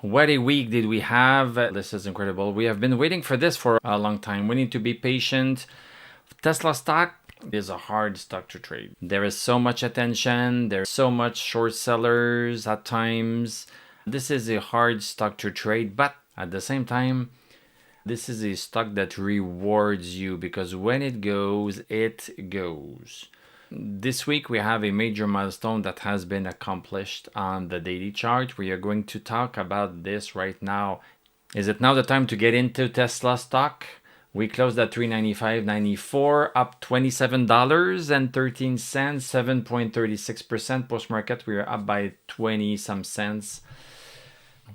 What a week did we have? This is incredible. We have been waiting for this for a long time. We need to be patient. Tesla stock is a hard stock to trade. There is so much attention. There's so much short sellers at times. This is a hard stock to trade, but at the same time, this is a stock that rewards you because when it goes, it goes. This week we have a major milestone that has been accomplished on the daily chart. We are going to talk about this right now. Is it now the time to get into Tesla stock? We closed at $395.94, up $27.13, 7.36%. Post-market, we are up by 20 some cents.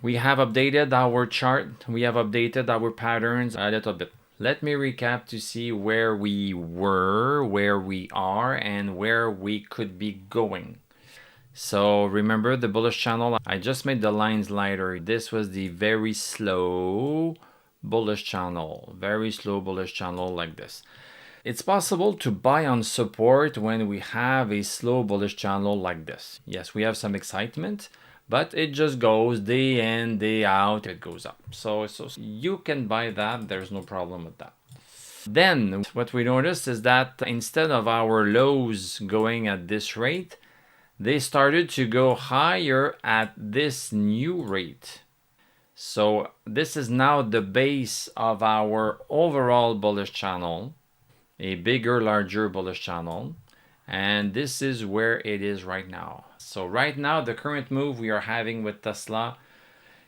We have updated our chart. We have updated our patterns a little bit. Let me recap to see where we were, where we are, and where we could be going. So remember the bullish channel? I just made the lines lighter. This was the very slow bullish channel. Very slow bullish channel like this. It's possible to buy on support when we have a slow bullish channel like this. Yes, we have some excitement, but it just goes day in, day out, it goes up. So you can buy that, there's no problem with that. Then what we noticed is that instead of our lows going at this rate, they started to go higher at this new rate. So this is now the base of our overall bullish channel, a bigger, larger bullish channel. And this is where it is right now. So right now, the current move we are having with Tesla,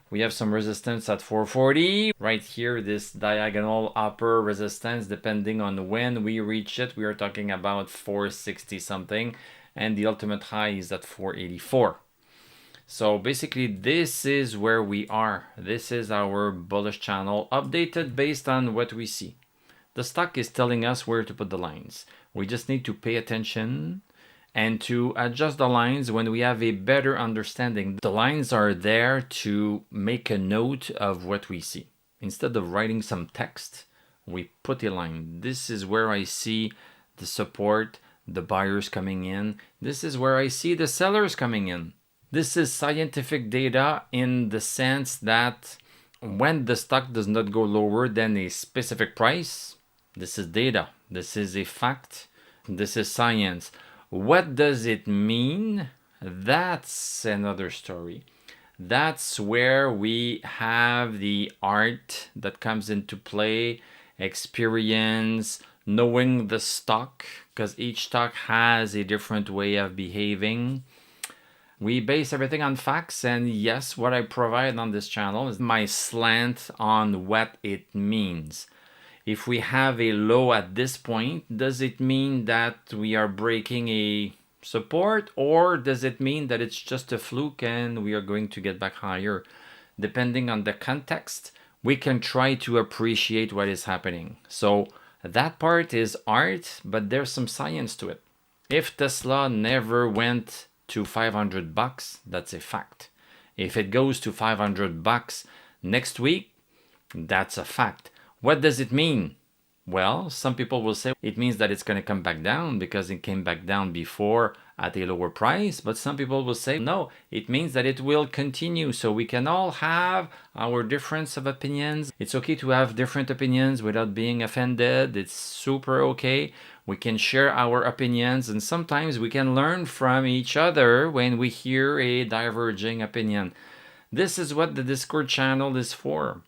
we have some resistance at 440. Right here, this diagonal upper resistance, depending on when we reach it, we are talking about 460 something. And the ultimate high is at 484. So basically, this is where we are. This is our bullish channel, updated based on what we see. The stock is telling us where to put the lines. We just need to pay attention and to adjust the lines when we have a better understanding. The lines are there to make a note of what we see. Instead of writing some text, we put a line. This is where I see the support, the buyers coming in. This is where I see the sellers coming in. This is scientific data in the sense that when the stock does not go lower than a specific price, this is data. This is a fact. This is science. What does it mean? That's another story. That's where we have the art that comes into play, experience, knowing the stock, because each stock has a different way of behaving. We base everything on facts, and yes, what I provide on this channel is my slant on what it means. If we have a low at this point, does it mean that we are breaking a support, or does it mean that it's just a fluke and we are going to get back higher? Depending on the context, we can try to appreciate what is happening. So that part is art, but there's some science to it. If Tesla never went to $500, that's a fact. If it goes to $500 next week, that's a fact. What does it mean? Well, some people will say it means that it's going to come back down because it came back down before at a lower price. But some people will say, no, it means that it will continue. So we can all have our difference of opinions. It's okay to have different opinions without being offended. It's super okay. We can share our opinions, and sometimes we can learn from each other when we hear a diverging opinion. This is what the Discord channel is for.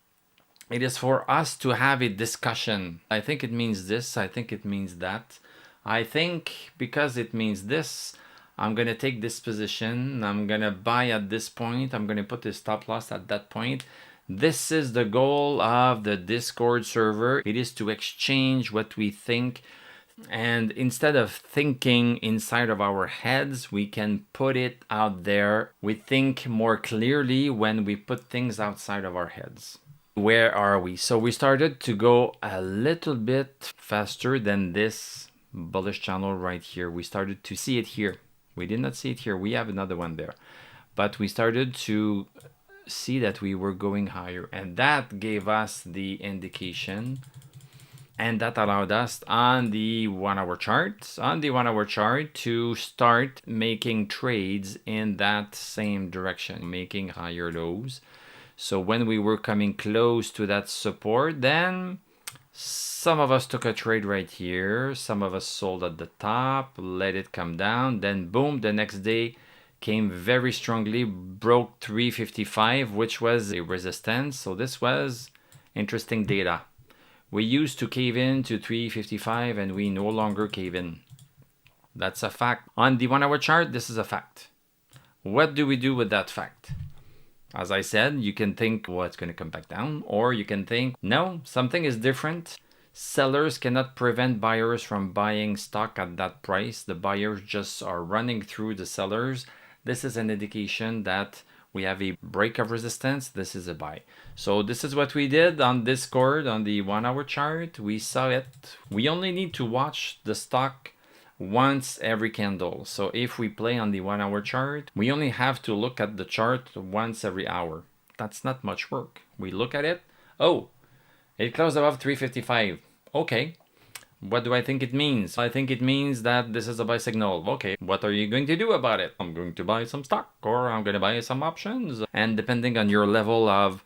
It is for us to have a discussion. I think it means this. I think it means that. I think because it means this, I'm going to take this position. I'm going to buy at this point. I'm going to put the stop loss at that point. This is the goal of the Discord server. It is to exchange what we think. And instead of thinking inside of our heads, we can put it out there. We think more clearly when we put things outside of our heads. Where are we? So we started to go a little bit faster than this bullish channel right here. We started to see it here. We did not see it here. We have another one there. But we started to see that we were going higher. And that gave us the indication. And that allowed us on the 1 hour chart, to start making trades in that same direction, making higher lows. So when we were coming close to that support, then some of us took a trade right here. Some of us sold at the top, let it come down. Then boom, the next day came very strongly, broke 355, which was a resistance. So this was interesting data. We used to cave in to 355 and we no longer cave in. That's a fact. On the 1 hour chart, this is a fact. What do we do with that fact? As I said, you can think, well, it's going to come back down, or you can think, no, something is different. Sellers cannot prevent buyers from buying stock at that price. The buyers just are running through the sellers. This is an indication that we have a break of resistance. This is a buy. So this is what we did on Discord on the 1 hour chart. We saw it. We only need to watch the stock once every candle. So if we play on the 1 hour chart, we only have to look at the chart once every hour. That's not much work. We look at it. Oh, it closed above 355. Okay. What do I think it means? I think it means that this is a buy signal. Okay, what are you going to do about it? I'm going to buy some stock, or I'm going to buy some options. And depending on your level of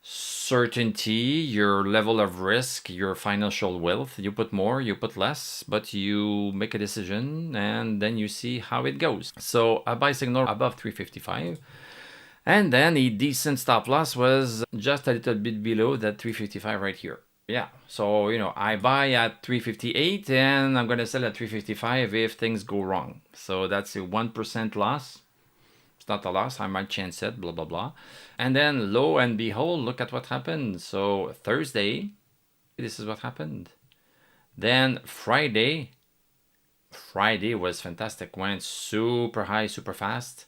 certainty, your level of risk, your financial wealth, you put more, you put less, but you make a decision and then you see how it goes. So a buy signal above 355. And then a decent stop loss was just a little bit below that 355 right here. Yeah, so, you know, I buy at 358 and I'm going to sell at 355 if things go wrong. So that's a 1% loss. It's not a loss, I might chance it, blah, blah, blah. And then lo and behold, look at what happened. So Thursday, this is what happened. Then Friday was fantastic, went super high, super fast.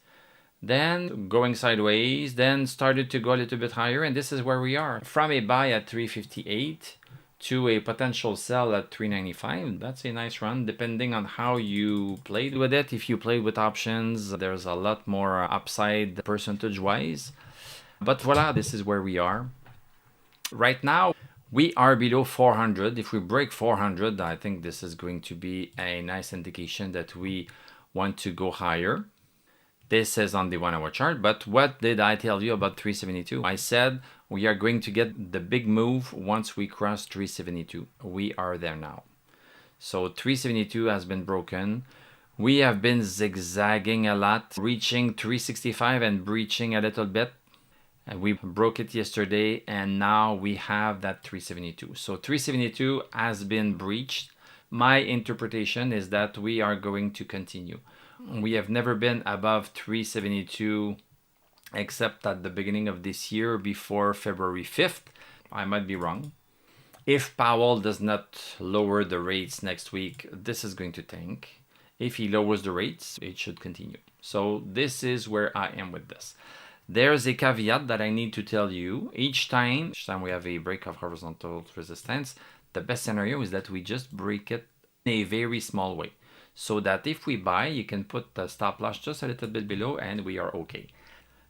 Then going sideways, then started to go a little bit higher, and this is where we are. From a buy at 358 to a potential sell at 395. That's a nice run, depending on how you played with it. If you played with options, there's a lot more upside percentage-wise. But voila, this is where we are. Right now, we are below 400. If we break 400, I think this is going to be a nice indication that we want to go higher. This is on the 1 hour chart, but what did I tell you about 372? I said we are going to get the big move once we cross 372. We are there now. So 372 has been broken. We have been zigzagging a lot, reaching 365 and breaching a little bit. And we broke it yesterday, and now we have that 372. So 372 has been breached. My interpretation is that we are going to continue. We have never been above 372 except at the beginning of this year before February 5th. I might be wrong. If Powell does not lower the rates next week, this is going to tank. If he lowers the rates, it should continue. So this is where I am with this. There's a caveat that I need to tell you. Each time we have a break of horizontal resistance, the best scenario is that we just break it in a very small way. So that if we buy, you can put the stop loss just a little bit below and we are okay.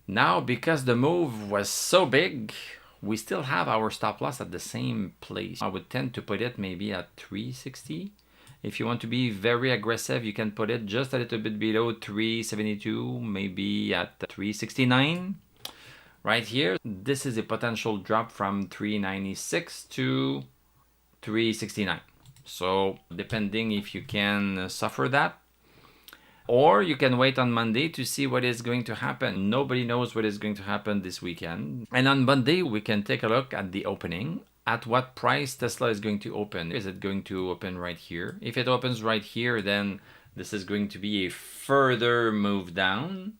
Now, because the move was so big, we still have our stop loss at the same place. I would tend to put it maybe at 360. If you want to be very aggressive, you can put it just a little bit below 372, maybe at 369. Right here, this is a potential drop from 396 to 369. So depending if you can suffer that, or you can wait on Monday to see what is going to happen. Nobody knows what is going to happen this weekend. And on Monday, we can take a look at the opening, at what price Tesla is going to open. Is it going to open right here? If it opens right here, then this is going to be a further move down.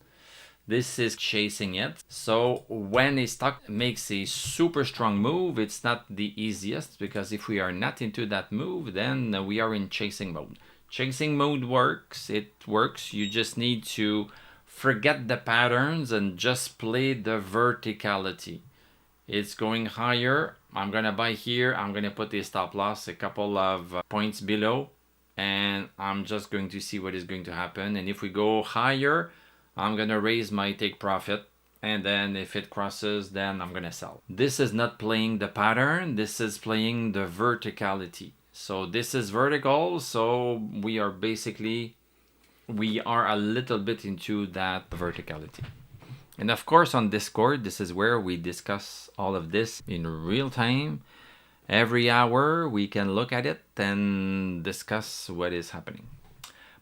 This is chasing it. So when a stock makes a super strong move, it's not the easiest, because if we are not into that move, then we are in chasing mode. Chasing mode works. It works. You just need to forget the patterns and just play the verticality. It's going higher. I'm going to buy here. I'm going to put a stop loss a couple of points below, and I'm just going to see what is going to happen. And if we go higher, I'm going to raise my take profit, and then if it crosses, then I'm going to sell. This is not playing the pattern. This is playing the verticality. So this is vertical, so we are a little bit into that verticality. And of course on Discord, this is where we discuss all of this in real time. Every hour we can look at it and discuss what is happening.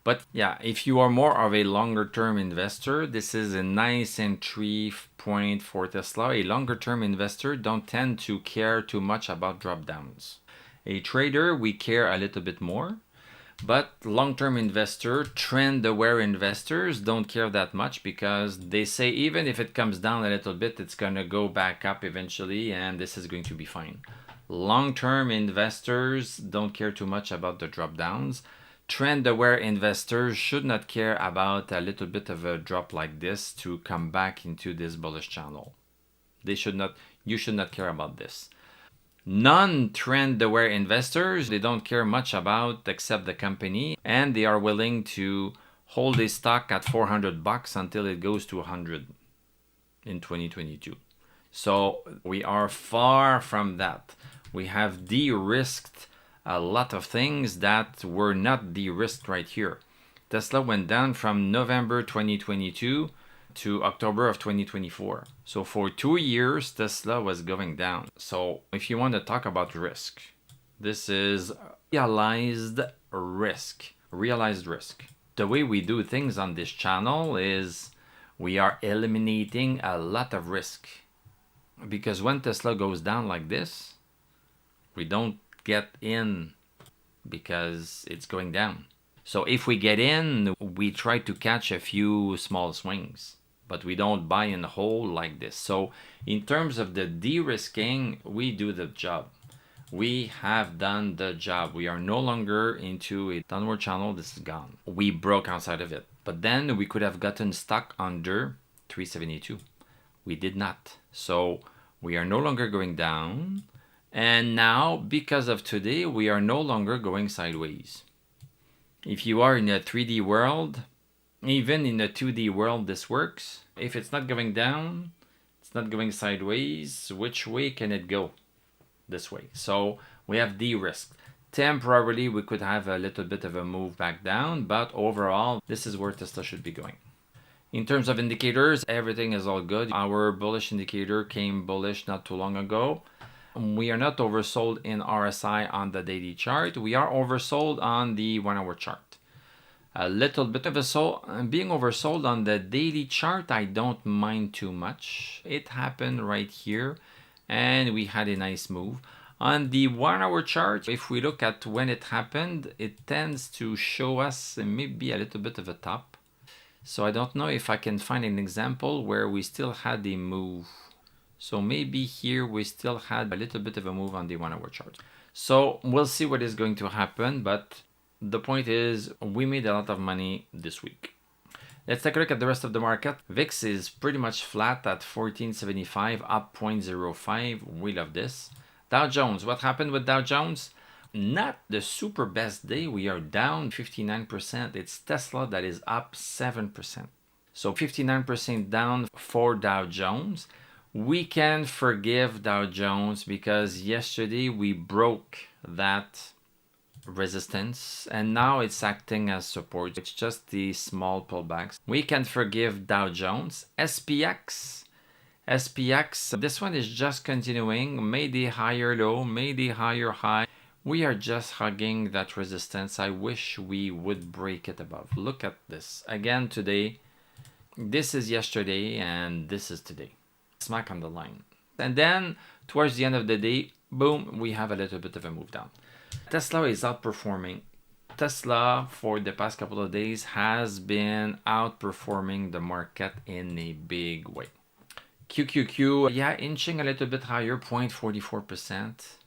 But yeah, if you are more of a longer term investor, this is a nice entry point for Tesla. A longer term investor don't tend to care too much about drop downs. A trader, we care a little bit more. But long-term investor, trend-aware investors don't care that much because they say even if it comes down a little bit, it's going to go back up eventually and this is going to be fine. Long-term investors don't care too much about the drop downs. Trend-aware investors should not care about a little bit of a drop like this to come back into this bullish channel. You should not care about this. Non-trend aware investors, they don't care much about except the company, and they are willing to hold a stock at $400 until it goes to 100 in 2022. So we are far from that. We have de-risked a lot of things that were not de-risked right here. Tesla went down from November 2022 to October of 2024. So for 2 years, Tesla was going down. So if you want to talk about risk, this is realized risk. Realized risk. The way we do things on this channel is we are eliminating a lot of risk. Because when Tesla goes down like this, we don't get in because it's going down. So if we get in, we try to catch a few small swings, but we don't buy in whole like this. So in terms of the de-risking, we do the job. We have done the job. We are no longer into a downward channel. This is gone. We broke outside of it. But then we could have gotten stuck under 372. We did not. So we are no longer going down. And now, because of today, we are no longer going sideways. If you are in a 3D world, even in a 2D world, this works. If it's not going down, it's not going sideways, which way can it go? This way. So we have de-risked. Temporarily, we could have a little bit of a move back down, but overall, this is where Tesla should be going. In terms of indicators, everything is all good. Our bullish indicator came bullish not too long ago. We are not oversold in RSI on the daily chart. We are oversold on the 1 hour chart. A little bit of being oversold on the daily chart, I don't mind too much. It happened right here and we had a nice move. On the 1 hour chart, if we look at when it happened, it tends to show us maybe a little bit of a top. So I don't know if I can find an example where we still had a move. So maybe here we still had a little bit of a move on the 1 hour chart. So we'll see what is going to happen, but the point is we made a lot of money this week. Let's take a look at the rest of the market. VIX is pretty much flat at 1475, up 0.05. We love this. Dow Jones, what happened with Dow Jones? Not the super best day. We are down 59%. It's Tesla that is up 7%. So 59% down for Dow Jones. We can forgive Dow Jones because yesterday we broke that resistance and now it's acting as support. It's just the small pullbacks. We can forgive Dow Jones. SPX, this one is just continuing, made a higher low, made a higher high. We are just hugging that resistance. I wish we would break it above. Look at this again today. This is yesterday and this is today. Smack on the line. And then towards the end of the day, boom, we have a little bit of a move down. Tesla is outperforming. Tesla for the past couple of days has been outperforming the market in a big way. QQQ, yeah, inching a little bit higher, 0.44%.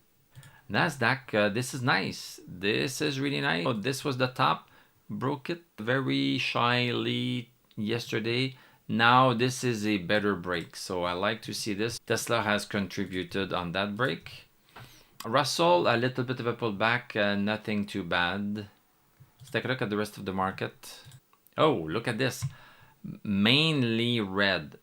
NASDAQ, this is nice. This is really nice. Oh, this was the top, broke it very shyly yesterday. Now this is a better break, so I like to see this. Tesla has contributed on that break. Russell, a little bit of a pullback, nothing too bad. Let's take a look at the rest of the market. Oh, look at this. Mainly red.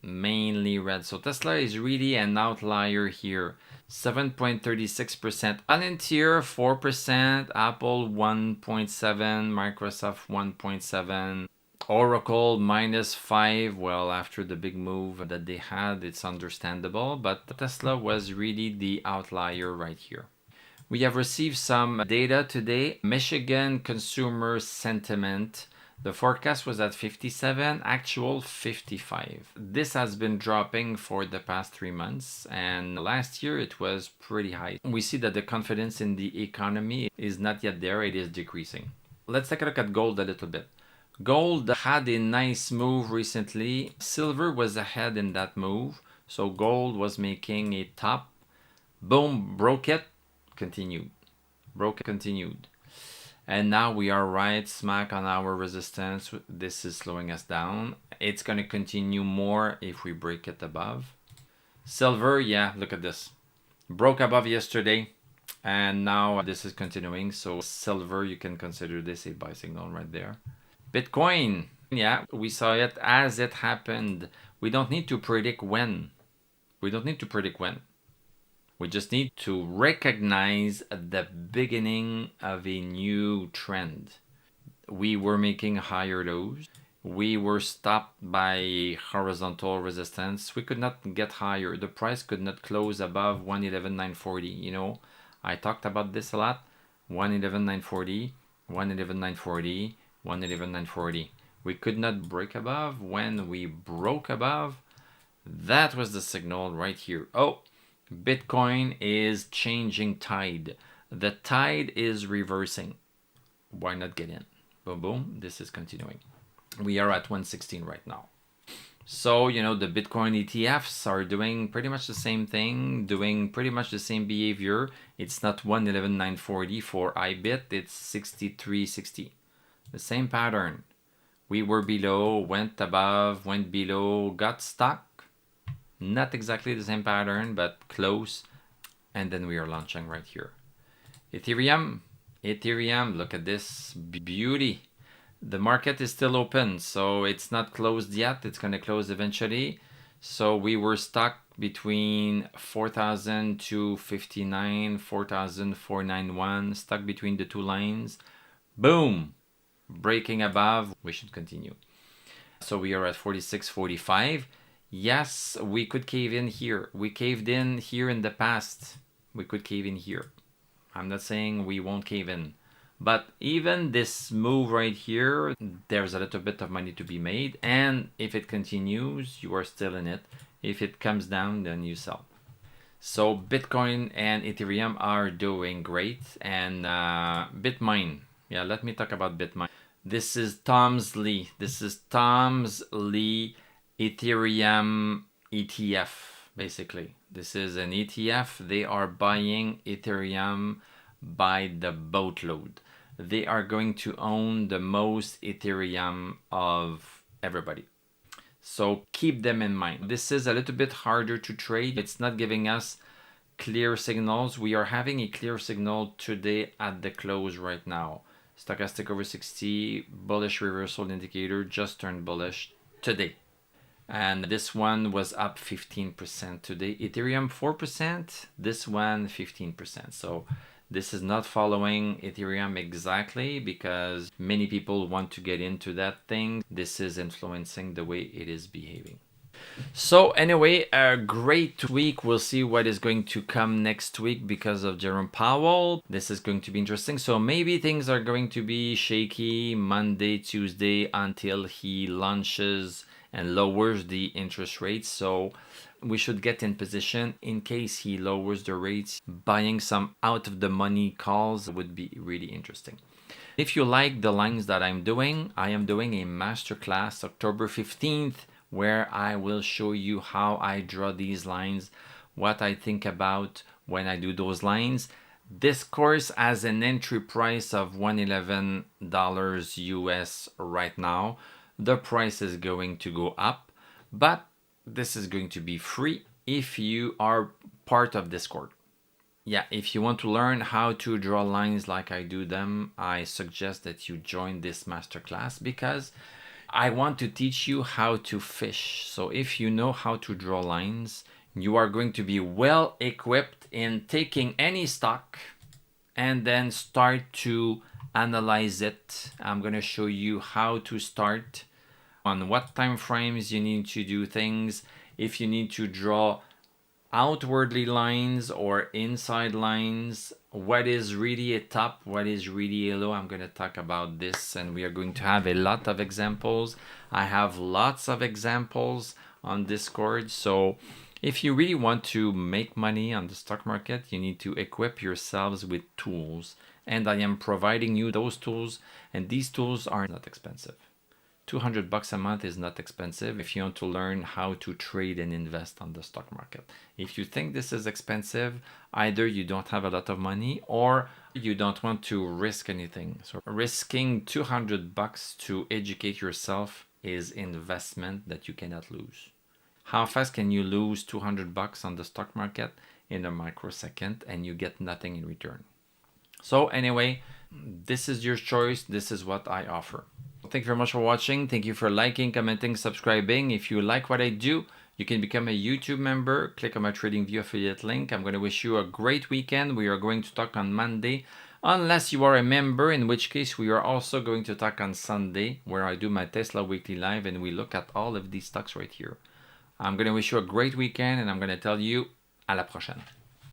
So Tesla is really an outlier here. 7.36%. Palantir 4%. Apple 1.7%. Microsoft 1.7%. Oracle -5. Well, after the big move that they had, it's understandable, but Tesla was really the outlier right here. We have received some data today. Michigan consumer sentiment. The forecast was at 57, actual 55. This has been dropping for the past 3 months, and last year it was pretty high. We see that the confidence in the economy is not yet there, it is decreasing. Let's take a look at gold a little bit. Gold had a nice move recently. Silver was ahead in that move. So gold was making a top. Boom, broke it, continued. Broke it, continued. And now we are right smack on our resistance. This is slowing us down. It's going to continue more if we break it above. Silver, yeah, look at this. Broke above yesterday. And now this is continuing. So silver, you can consider this a buy signal right there. Bitcoin, yeah, we saw it as it happened. We don't need to predict when. We don't need to predict when. We just need to recognize the beginning of a new trend. We were making higher lows. We were stopped by horizontal resistance. We could not get higher. The price could not close above 111,940. You know, I talked about this a lot. 111,940, 111,940. 111,940. We could not break above. When we broke above, that was the signal right here. Oh, Bitcoin is changing tide. The tide is reversing. Why not get in? Boom, boom. This is continuing. We are at 116 right now. So, you know, the Bitcoin ETFs are doing pretty much the same thing, doing pretty much the same behavior. It's not 111,940 for IBIT, it's 63.60. The same pattern. We were below, went above, went below, got stuck. Not exactly the same pattern, but close. And then we are launching right here. Ethereum, look at this beauty. The market is still open, so it's not closed yet. It's going to close eventually. So we were stuck between 4,259, 4,491, stuck between the two lines. Boom! Breaking above, we should continue. So we are at 46.45. Yes, we could cave in here. We caved in here in the past. We could cave in here. I'm not saying we won't cave in. But even this move right here, there's a little bit of money to be made. And if it continues, you are still in it. If it comes down, then you sell. So Bitcoin and Ethereum are doing great. And Bitmine. Yeah, let me talk about Bitmine. This is Tom's Lee. This is Tom's Lee Ethereum ETF, basically. This is an ETF. They are buying Ethereum by the boatload. They are going to own the most Ethereum of everybody. So keep them in mind. This is a little bit harder to trade. It's not giving us clear signals. We are having a clear signal today at the close right now. Stochastic over 60, bullish reversal indicator just turned bullish today. And this one was up 15% today. Ethereum 4%, this one 15%. So this is not following Ethereum exactly because many people want to get into that thing. This is influencing the way it is behaving. So anyway, a great week. We'll see what is going to come next week because of Jerome Powell. This is going to be interesting. So maybe things are going to be shaky Monday, Tuesday until he launches and lowers the interest rates. So we should get in position in case he lowers the rates. Buying some out of the money calls would be really interesting. If you like the lines that I'm doing, I am doing a masterclass October 15th where I will show you how I draw these lines, what I think about when I do those lines. This course has an entry price of $111 US right now. The price is going to go up, but this is going to be free if you are part of Discord. Yeah, if you want to learn how to draw lines like I do them, I suggest that you join this masterclass because I want to teach you how to fish. So if you know how to draw lines, you are going to be well equipped in taking any stock and then start to analyze it. I'm going to show you how to start on what time frames you need to do things, if you need to draw outwardly lines or inside lines, what is really a top, what is really a low. I'm going to talk about this, and we are going to have a lot of examples. I have lots of examples on Discord. So if you really want to make money on the stock market, you need to equip yourselves with tools, and I am providing you those tools, and these tools are not expensive. $200 a month is not expensive if you want to learn how to trade and invest on the stock market. If you think this is expensive, either you don't have a lot of money or you don't want to risk anything. So risking $200 to educate yourself is investment that you cannot lose. How fast can you lose $200 on the stock market? In a microsecond, and you get nothing in return. So anyway, this is your choice. This is what I offer. Thank you very much for watching. Thank you for liking, commenting, subscribing. If you like what I do, you can become a YouTube member. Click on my TradingView affiliate link. I'm going to wish you a great weekend. We are going to talk on Monday, unless you are a member, in which case we are also going to talk on Sunday, where I do my Tesla Weekly Live and we look at all of these stocks right here. I'm going to wish you a great weekend, and I'm going to tell you à la prochaine.